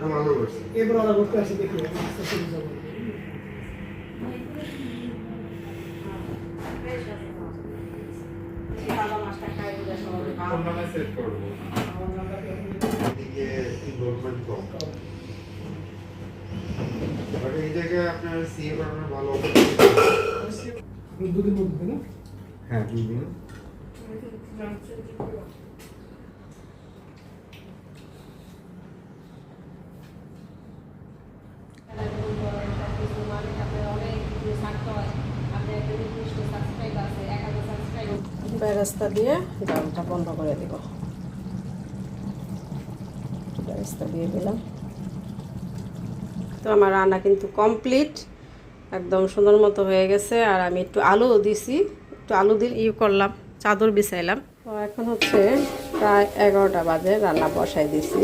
এবার অর্ডার করতে আসে দেখি সেট করবো এদিকে ইনভলভমেন্ট কম বাট এই জায়গায় আপনার সিএ করানোর ভালো দুদিন মধ্যে না হ্যাঁ 2 দিন বেরেস্তা দিয়ে জালটা বন্ধ করে দিব। বেরেস্তা দিয়ে দিলাম। তো আমার রান্না কিন্তু কমপ্লিট, একদম সুন্দর মতো হয়ে গেছে। আর আমি একটু আলুও দিছি, একটু আলু দিয়ে করলাম, চাদর বিছাইলাম। তো এখন হচ্ছে প্রায় 11টা বাজে, রান্না বসাই দিছি।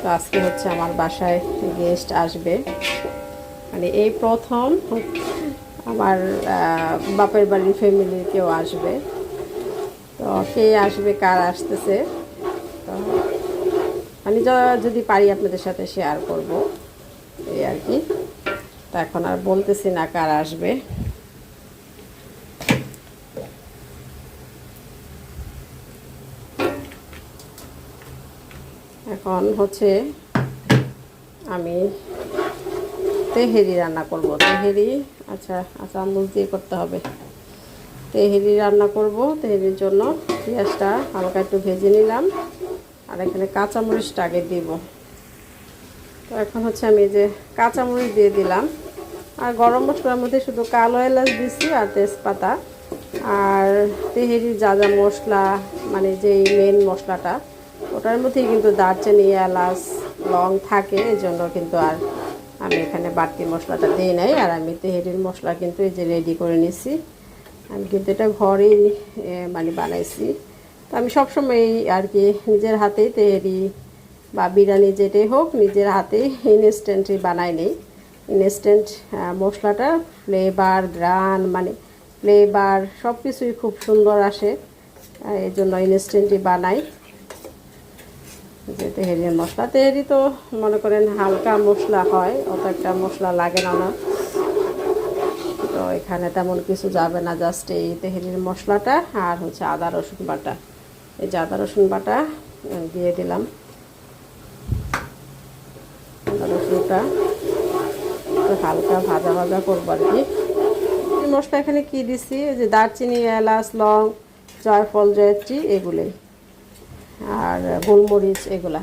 তো আজকে হচ্ছে আমার বাসায় গেস্ট আসবে, মানে এই প্রথম আমার বাপের বাড়ির ফ্যামিলির কেউ আসবে। তো কে আসবে, কার আসতেছে, তো আমি যদি পারি আপনাদের সাথে শেয়ার করব, এই আর কি। তো এখন আর বলতেছি না কার আসবে। এখন হচ্ছে আমি তেহেরি রান্না করব। তেহেরি আচ্ছা চামচ দিয়ে করতে হবে। তেহেরি রান্না করব। তেহেরির জন্য পেঁয়াজটা হালকা একটু ভেজে নিলাম, আর এখানে কাঁচামরিচটা আগে দিব। তো এখন হচ্ছে আমি যে কাঁচামরিচ দিয়ে দিলাম, আর গরম মশলার মধ্যে শুধু কালো এলাচ দিছি আর তেজপাতা। আর তেহেরির যা যা মশলা, মানে যেই মেন মশলাটা, ওটার মধ্যেই কিন্তু দারচিনি, এলাচ, লং থাকে, এই জন্য কিন্তু আর আমি এখানে বাড়তি মশলাটা দিই নাই। আর আমি তেহেরির মশলা কিন্তু এই যে রেডি করে নিছি। আমি কিন্তু এটা ঘরেই মানে বানাইছি। তো আমি সবসময় আর কি নিজের হাতেই তেহেরি বা বিরিয়ানি যেটাই হোক নিজের হাতেই ইনস্ট্যান্টই বানাই নেই। ইনস্ট্যান্ট মশলাটা ফ্লেভার, গ্রান, মানে ফ্লেভার সব কিছুই খুব সুন্দর আসে, এই জন্য ইনস্ট্যান্টই বানাই। যে তেহেরির মশলা, তেহেরি তো মনে করেন হালকা মশলা হয়, অত একটা মশলা লাগে না। তো এখানে তেমন কিছু যাবে না, জাস্ট এই তেহেরির মশলাটা আর হচ্ছে আদা রসুন বাটা। এই যে আদা রসুন বাটা দিয়ে দিলাম। আদা রসুনটা হালকা ভাজা ভাজা করবো আর কি। এই মশলা এখানে কি দিছি, যে দারচিনি, এলাচ, লং, জয়ফল, জয়ত্রী, এগুলোই, আর গোলমরিচ, এগুলা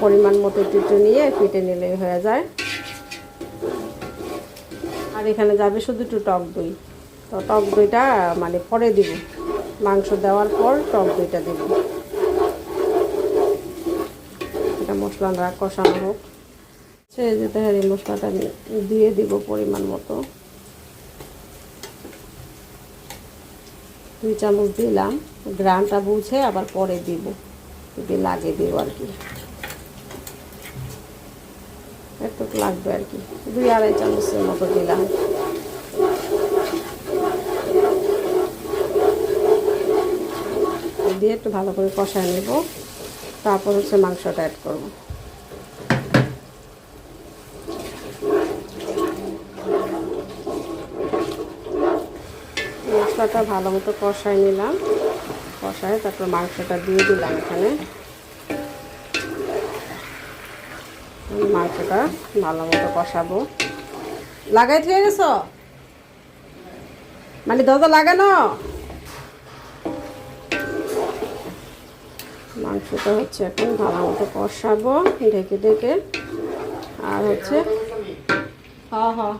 পরিমাণ মতো একটু নিয়ে কেটে নিলেই হয়ে যায়। আর এখানে যাবে শুধু একটু টক দই। তো টক দইটা মানে পরে দিব, মাংস দেওয়ার পর টক দইটা দিব। এটা মশলাটা কষানো হোক। সে যে তেহারি মশলাটা দিয়ে দিব পরিমাণ মতো, 2 চামচ দিলাম। গ্রানটা বুঝে আবার পরে দিব, যদি লাগে দিব আর কি, একটু লাগবে আর কি। 2-2.5 চামচের মতো দিলাম। দিয়ে একটু ভালো করে কষায় নেব, তারপর হচ্ছে মাংসটা অ্যাড করব। মশলাটা ভালো মতো কষায় নিলাম, কষায় তারপর মাংসটা দিয়ে দিলাম। এখানে মাংসটা ভালো মতো কষাবো। লাগাই ঠিক গেছ, মানে দরজা লাগানো। মাংসটা হচ্ছে এখন ভালো মতো কষাবো ঢেকে ঢেকে। আর হচ্ছে হ্যাঁ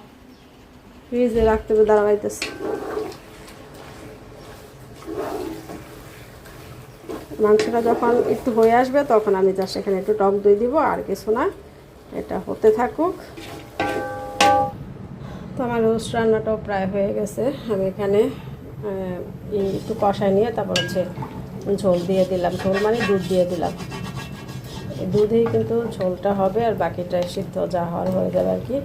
ফ্রিজে রাখতে হবে, দাঁড়াইতেছে। মাংসটা যখন একটু হয়ে আসবে তখন আমি জাস্ট এখানে একটু টক দই দিব, আর কিছু না। এটা হতে থাকুক। তো আমার রোস্ট রান্নাটাও প্রায় হয়ে গেছে। আমি এখানে একটু কষায় নিয়ে তারপর হচ্ছে ঝোল দিয়ে দিলাম। ঝোল মানে দুধ দিয়ে দিলাম। এই দুধেই কিন্তু ঝোলটা হবে, আর বাকিটা সিদ্ধ যা হওয়ার হয়ে যাবে আর কি।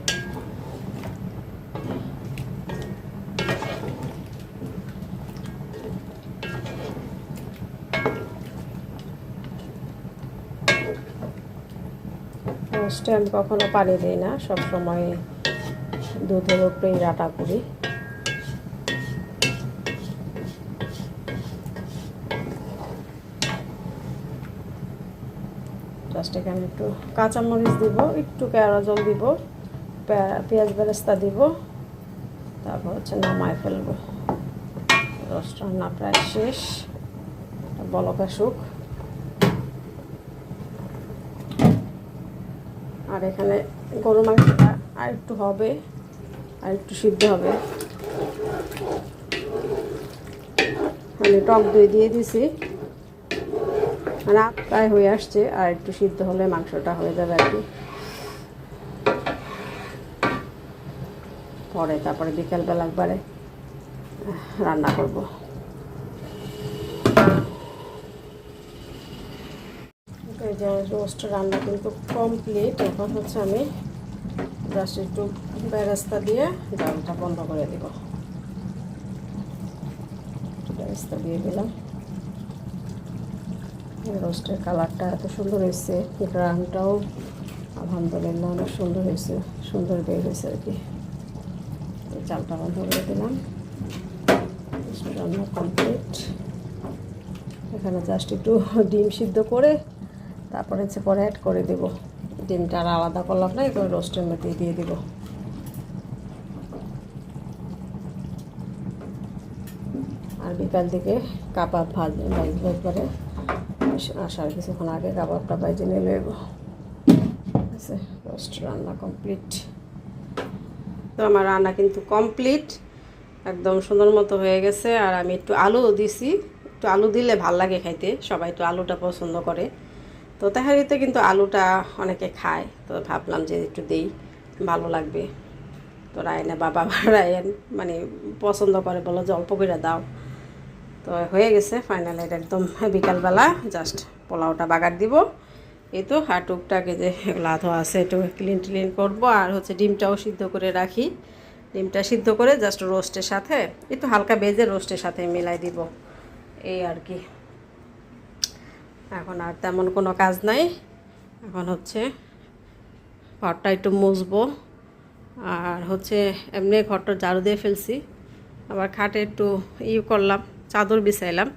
রোস্টে আমি কখনো পানি দিই না, সবসময় দুধের উপরেই রান্না করি। জাস্ট এখানে একটু কাঁচামরিচ দিব, একটু কেওড়া জল দিব, পেঁয়াজ বেরেস্তা দিব, তারপর হচ্ছে নামায় ফেলবো। রোস্ট রান্না প্রায় শেষ, বলক আসুক। আর এখানে গরু মাংসটা আর একটু হবে, আর একটু সিদ্ধ হবে। মানে টক দই দিয়ে দিছি, মানে প্রায় হয়ে আসছে, আর একটু সিদ্ধ হলে মাংসটা হয়ে যাবে আর কি। পরে তারপরে বিকালবেলা একবারে রান্না করব। এই যে রোস্ট রান্না কিন্তু কমপ্লিট। এখন হচ্ছে আমি জাস্ট একটু বেরেস্তা দিয়ে ডালটা বন্ধ করে দিব। বেরেস্তা দিয়ে দিলাম। রোস্টের কালারটা এত সুন্দর হয়েছে, গ্রামটাও আলহামদুলিল্লাহ অনেক সুন্দর হয়েছে, সুন্দর বের হয়েছে আর কি। চালটা বন্ধ করে দিলাম, রান্না কমপ্লিট। এখানে জাস্ট একটু ডিম সিদ্ধ করে তারপরে হচ্ছে পরে অ্যাড করে দেব। ডিমটা আর আলাদা করলাম না, এগুলো রোস্টের মধ্যে দিয়ে দেব। আর বিকাল দিকে কাবাব ভাজবো একবারে, আসার কিছুক্ষণ আগে কাবাবটা ভাজে নিয়ে নেব। রোস্ট রান্না কমপ্লিট। তো আমার রান্না কিন্তু কমপ্লিট, একদম সুন্দর মতো হয়ে গেছে। আর আমি একটু আলু দিছি, একটু আলু দিলে ভাল লাগে খাইতে, সবাই তো আলুটা পছন্দ করে। তো তেহারিতে কিন্তু আলুটা অনেকে খায়, তো ভাবলাম যে একটু দেই, ভালো লাগবে। তো রায়না বাবা রায়ন মানে পছন্দ করে, বলো যে অল্প করে দাও। তো হয়ে গেছে ফাইনাল। এটা একদম বিকালবেলা জাস্ট পোলাওটা বাগার দিব। এই তো আর টুকটাকে যে এগুলো আধো আছে একটু ক্লিন করবো। আর হচ্ছে ডিমটাও সিদ্ধ করে রাখি, ডিমটা সিদ্ধ করে জাস্ট রোস্টের সাথে একটু হালকা বেজে রোস্টের সাথে মিলাই দিব, এই আর কি। এখন আর তেমন কোনো কাজ নাই। এখন হচ্ছে ঘরটা একটু মুছবো। আর হচ্ছে এমনি ঘরটা ঝাড়ু দিয়ে ফেলছি, আবার খাটে একটু করলাম, চাদর বিছাইলাম।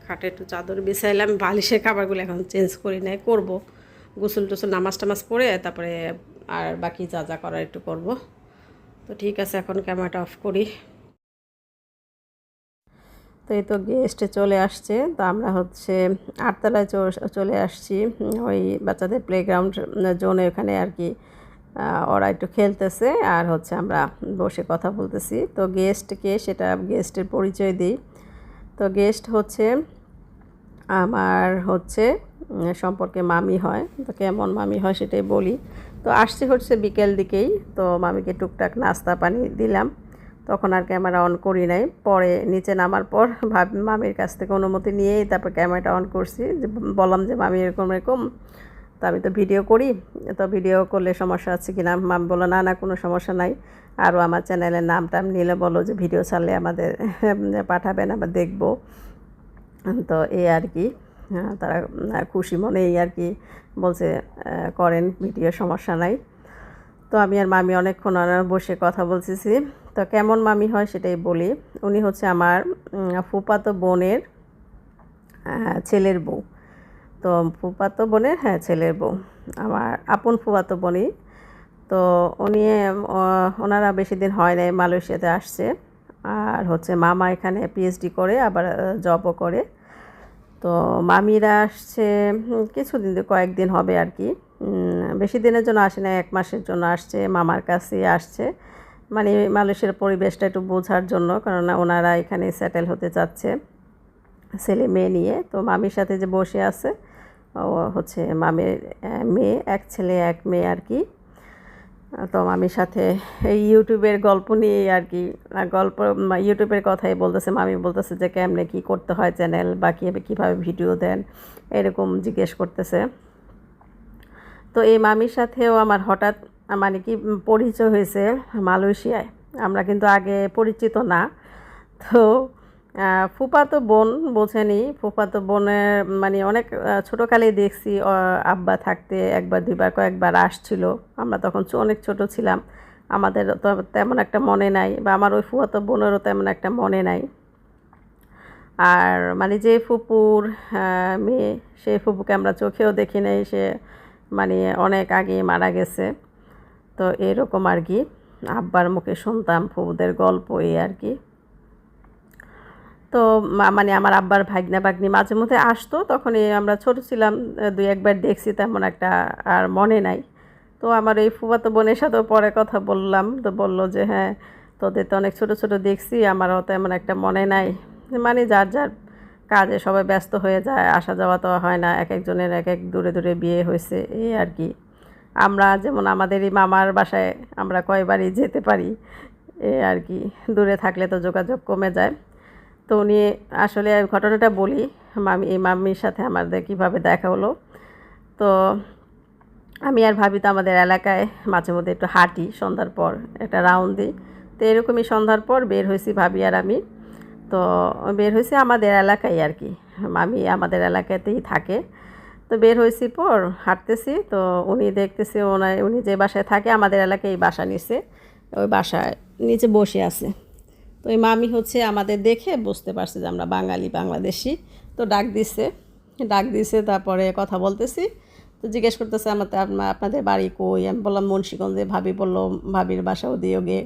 খাটে একটু চাদর বিছাইলাম, বালিশের খাবারগুলো এখন চেঞ্জ করি নাই, করবো। গোসল টোসল নামাজ টামাজ পরে তারপরে আর বাকি যা যা করার একটু করব। তো ঠিক আছে, এখন ক্যামেরাটা অফ করি। তো এই তো গেস্টে চলে আসছে। তো আমরা হচ্ছে 8 তলায় চলে আসছি, ওই বাচ্চাদের প্লেগ্রাউন্ড জোনে, ওখানে আর কি। ওরা একটু খেলতেছে আর হচ্ছে আমরা বসে কথা বলতেছি। তো গেস্টকে সেটা গেস্টের পরিচয় দিই। তো গেস্ট হচ্ছে আমার হচ্ছে সম্পর্কে মামি হয়। তো কেমন মামি হয় সেটাই বলি। তো আসছে হচ্ছে বিকেল দিকেই। তো মামিকে টুকটাক নাস্তা পানি দিলাম, তখন আর ক্যামেরা অন করি নাই। পরে নিচে নামার পর মামির কাছ থেকে অনুমতি নিয়েই তারপর ক্যামেরাটা অন করছি। যে বললাম যে মামি এরকম এরকম, তো আমি তো ভিডিও করি, তো ভিডিও করলে সমস্যা আছে কিনা। মামি বললো না না, কোনো সমস্যা নাই। আরও আমার চ্যানেলের নামটা নিলে বলো যে ভিডিও ছাড়লে আমাদের পাঠাবেন, আমরা দেখব। তো এই আর কি, তারা খুশি মনে এই আর কি বলছে করেন ভিডিও, সমস্যা নাই। তো আমি আর মামি অনেকক্ষণ বসে কথা বলতেছি। তো কেমন মামি হয় সেটাই বলি। উনি হচ্ছে আমার ফুফাতো বোনের ছেলের বউ। তো ফুফাতো বোনের ছেলের বউ, আমার আপন ফুফাতো বোনই। তো উনি ওনারা বেশি দিন হয় নাই, মালয়েশিয়াতে আসছে। আর হচ্ছে মামা এখানে পিএইচডি করে আবার জবও করে। তো মামিরা আসছে কিছুদিন, কয়েকদিন হবে আর কি, বেশি দিনের জন্য আসে না, 1 মাসের জন্য আসছে। মামার কাছে আসছে, মানে মালয়েশিয়ার পরিবেশটা একটু বোঝার জন্য, কারণ ওনারা এখানে সেটেল হতে চাচ্ছে ছেলে মেয়ে নিয়ে। তো মামির সাথে যে বসে আছে ও হচ্ছে মামির মেয়ে, 1 ছেলে 1 মেয়ে আর কি। তো মামির সাথে এই ইউটিউবের গল্প নিয়ে আর কি, গল্প ইউটিউবের কথাই বলতেছে। মামি বলতেছে যে কেমনে কী করতে হয় চ্যানেল, বা কীভাবে ভিডিও দেন, এরকম জিজ্ঞেস করতেছে। তো এই মামির সাথেও আমার হঠাৎ মানে কি পরিচয় হয়েছে মালয়েশিয়ায়। আমরা কিন্তু আগে পরিচিত না। তো ফুফাতো বোন বোঝেনি, ফুফাতো বোনের মানে অনেক ছোটোকালেই দেখছি আব্বা থাকতে একবার দুইবার কয়েকবার আসছিল। আমরা তখন অনেক ছোট ছিলাম, আমাদের তো তেমন একটা মনে নাই, বা আমার ওই ফুফাতো বোনেরও তেমন একটা মনে নাই। আর মানে যে ফুপুর মেয়ে, সেই ফুপুকে আমরা চোখেও দেখি নাই, সে মানে অনেক আগে মারা গেছে। তো এরকম আর কি আব্বার মুখে শুনতাম ফুপুদের গল্প, এই আর কি। তো মানে আমার আব্বার ভাগনা ভাগ্নি মাঝে মধ্যে আসতো, তখনই আমরা ছোট ছিলাম, দুই একবার দেখছি, তেমন একটা আর মনে নাই। তো আমার এই ফুফাতো বোনের সাথেও পরে কথা বললাম, তো বললো যে হ্যাঁ তোদের তো অনেক ছোট ছোট দেখছি, আমারও তেমন একটা মনে নাই। মানে যার যার কাজে সবাই ব্যস্ত হয়ে যায়, আসা যাওয়া তো হয় না, এক একজনের এক এক দূরে দূরে বিয়ে হয়েছে, এই আর কি। আমরা যেমন আমাদেরই মামার বাসায় আমরা কয়বারই যেতে পারি, এই আর কি। দূরে থাকলে তো যোগাযোগ কমে যায়। তো উনি আসলে ঘটনাটা বলি, মাম্মির সাথে আমাদের কীভাবে দেখা হলো। তো আমি আর ভাবি তো আমাদের এলাকায় মাঝে মধ্যে একটু হাঁটি, সন্ধ্যার পর একটা রাউন্ড দিই। তো এরকমই সন্ধ্যার পর বের হয়েছি ভাবি আর আমি। তো বের হয়েছি আমাদের এলাকায় আর কি, মামি আমাদের এলাকাতেই থাকে। তো বের হয়েছি পর হাঁটতেছি, তো উনি দেখতেছি উনি যে বাসায় থাকে আমাদের এলাকায় বাসা নিছে, ওই বাসায় নিচে বসে আছে। তো এই মামি হচ্ছে আমাদের দেখে বুঝতে পারছে যে আমরা বাঙালি, বাংলাদেশি। তো ডাক দিছে, তারপরে কথা বলতেছি। তো জিজ্ঞেস করতেছে আপনাদের বাড়ি কই। আমি বললাম মুন্সিগঞ্জে। ভাবি বললো ভাবির বাসা ওদিকে।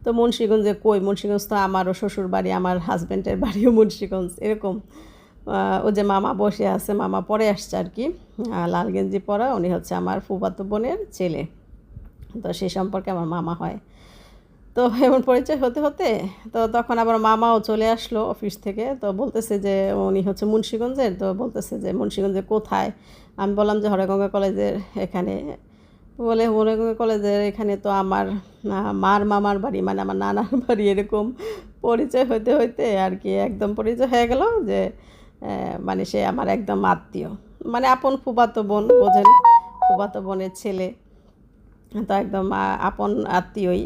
তো মুন্সিগঞ্জে কই, মুন্সিগঞ্জ তো আমারও শ্বশুর বাড়ি, আমার হাজব্যান্ডের বাড়িও মুন্সিগঞ্জ, এরকম। ও যে মামা বসে আছে, মামা পরে আসছে আর কি, লাল গেঞ্জি পরা, উনি হচ্ছে আমার ফুফাতো বোনের ছেলে। তো সেই সম্পর্কে আমার মামা হয়। তো এমন পরিচয় হতে হতে তো তখন আবার মামাও চলে আসলো অফিস থেকে। তো বলতেছে যে উনি হচ্ছে মুন্সিগঞ্জের। তো বলতেছে যে মুন্সিগঞ্জে কোথায়। আমি বললাম যে হরেগঙ্গা কলেজের এখানে। বলে হরেগঙ্গা কলেজের এখানে তো আমার মার মামার বাড়ি, মানে আমার নানার বাড়ি। এরকম পরিচয় হতে হইতে আর কি একদম পরিচয় হয়ে গেল যে মানে সে আমার একদম আত্মীয়, মানে আপন ফুফাতো বোন, বোঝেন, ফুফাতো বোনের ছেলে। তো একদম আপন আত্মীয়ই।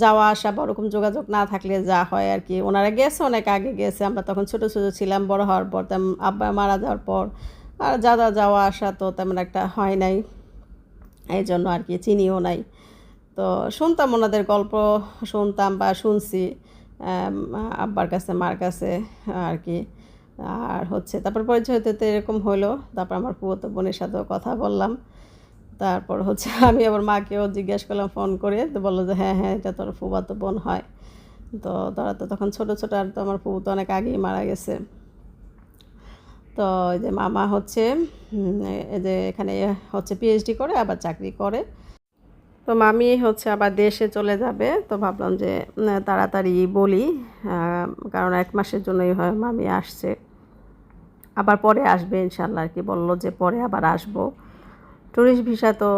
যাওয়া আসা বা ওরকম যোগাযোগ না থাকলে যা হয় আর কি। ওনারা গেছে, অনেক আগে গেছে, আমরা তখন ছোটো ছোটো ছিলাম। বড় হওয়ার পর আব্বা মারা যাওয়ার পর আর যাওয়া আসা তো তেমন একটা হয় নাই, এই জন্য আর কি চিনিও নাই। তো শুনতাম ওনাদের গল্প, শুনতাম বা শুনছি আব্বার কাছে, মার কাছে আর কি। আর হচ্ছে তারপর পরিচয় হতে এরকম হলো। তারপর আমার ফুফাতো বোনের সাথেও কথা বললাম। তারপর হচ্ছে আমি আবার মাকেও জিজ্ঞেস করলাম ফোন করে। তো বললো যে হ্যাঁ হ্যাঁ এটা তোর ফুফাতো বোন হয়। তো তারা তো তখন ছোটো ছোটো, আর তো আমার ফুফু তো অনেক আগেই মারা গেছে। তো এই যে মামা হচ্ছে এই যে এখানে হচ্ছে পিএইচডি করে, আবার চাকরি করে। তো মামি হচ্ছে আবার দেশে চলে যাবে। তো ভাবলাম যে তাড়াতাড়ি বলি, কারণ 1 মাসের জন্যই হয় মামি আসছে, আবার পরে আসবে ইনশাল্লাহ আর কি। বললো যে পরে আবার আসবো। ট্যুরিস্ট ভিসা তো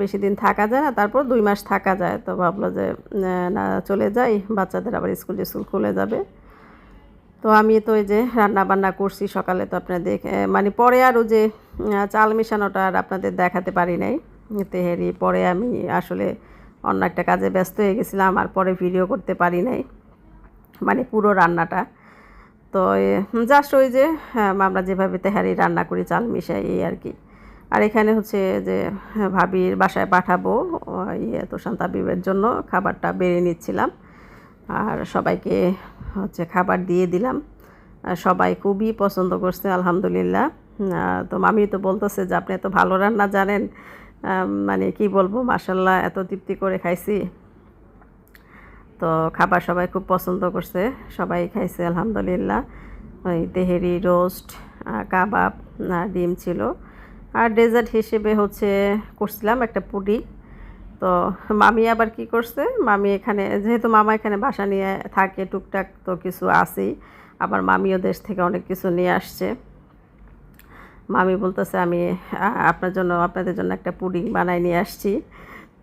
বেশি দিন থাকা যায় না, তারপর 2 মাস থাকা যায়। তো ভাবলো যে না চলে যাই, বাচ্চাদের আবার স্কুল খুলে যাবে। তো আমি তো এই যে রান্না বান্না করছি সকালে, তো আপনাদের মানে পরে আরও যে চাল মেশানোটা আর আপনাদের দেখাতে পারি নাই তেহেরি। পরে আমি আসলে অন্য একটা কাজে ব্যস্ত হয়ে গেছিলাম, আর পরে ভিডিও করতে পারি নাই মানে পুরো রান্নাটা। তো জাস্ট ওই যে আমরা যেভাবে তেহারি রান্না করি চাল মিশাই, এই আর কি। আর এখানে হচ্ছে যে ভাবির বাসায় পাঠাবো তোষান তাবিবের জন্য খাবারটা বেড়ে নিচ্ছিলাম, আর সবাইকে হচ্ছে খাবার দিয়ে দিলাম। সবাই খুবই পছন্দ করছে আলহামদুলিল্লাহ। তো মামি তো বলতেছে যে আপনি এত ভালো রান্না জানেন, মানে কি বলবো, মাশাল্লাহ, এত তৃপ্তি করে খাইছি। তো খাবার সবাই খুব পছন্দ করছে, সবাই খাইছে আলহামদুলিল্লাহ। ওই তেহেরি, রোস্ট, কাবাব, ডিম ছিল। আর ডেজার্ট হিসেবে হচ্ছে করছিলাম একটা পুডিং। তো মামি আবার কি করছে, মামি এখানে যেহেতু মামা এখানে বাসা নিয়ে থাকে, টুকটাক তো কিছু আছেই, আবার মামিও দেশ থেকে অনেক কিছু নিয়ে আসছে। মামি বলতেছে আমি আপনাদের জন্য একটা পুডিং বানাই নিয়ে আসছি।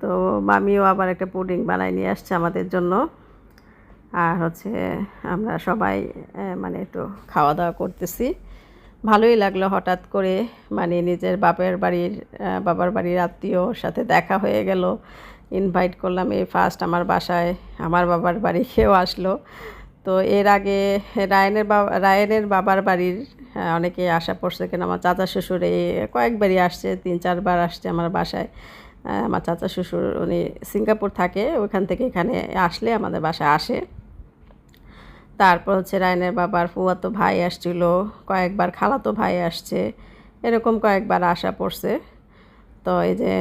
তো মামিও আবার একটা পুডিং বানাই নিয়ে আসছে আমাদের জন্য। আর হচ্ছে আমরা সবাই মানে একটু খাওয়া দাওয়া করতেছি। ভালোই লাগলো হঠাৎ করে, মানে নিজের বাবার বাড়ির আত্মীয়র সাথে দেখা হয়ে গেল। ইনভাইট করলাম, এই ফার্স্ট আমার বাসায় আমার বাবার বাড়ি কেউ আসলো। তো তো এর আগে রায়নের বাবার বাড়ির অনেকে আশা পড়ছে, কেন আমার চাচা শ্বশুর কয়েকবারই আসছে, 3-4 বার আসছে আমার বাসায়। আমার চাচা শ্বশুর উনি সিঙ্গাপুর থাকে, ওইখান থেকে এখানে আসলে আমাদের বাসায় আসে। তারপর হচ্ছে রায়নের বাবার ফুফাতো ভাই আসছিল, কয়েকবার খালাতো ভাই আসছে, এরকম কয়েকবার আশা পড়ছে। তো এই যে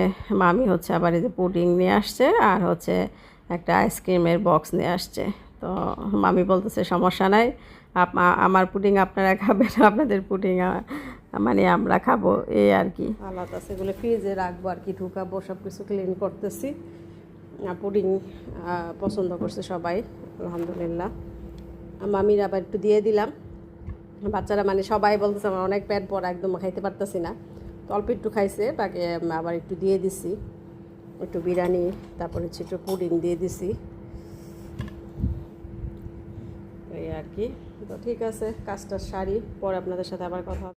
মামি হচ্ছে আবার এই যে পুডিং নিয়ে আসছে, আর হচ্ছে একটা আইসক্রিমের বক্স নিয়ে আসছে। তো মামি বলতেছে সমস্যা নাই, আমার পুডিং আপনারা খাবেন, আপনাদের পুডিং মানে আমরা খাবো, এই আর কি। আলাদা সেগুলো ফ্রিজে রাখবো আর কি, ঢুকাবো, সব কিছু ক্লিন করতেছি। পুডিং পছন্দ করছে সবাই, আলহামদুলিল্লাহ। মামির আবার একটু দিয়ে দিলাম। বাচ্চারা মানে সবাই বলতেছে আমার অনেক পেট ভরা, একদম খাইতে পারতেছি না, তো অল্প একটু খাইছে, তাকে আবার একটু দিয়ে দিছি, একটু বিরিয়ানি, তারপরে হচ্ছে একটু পুডিং দিয়ে দিছি, এই আর কি। তো ঠিক আছে, কাজটা সারি, পরে আপনাদের সাথে আবার কথা হবে।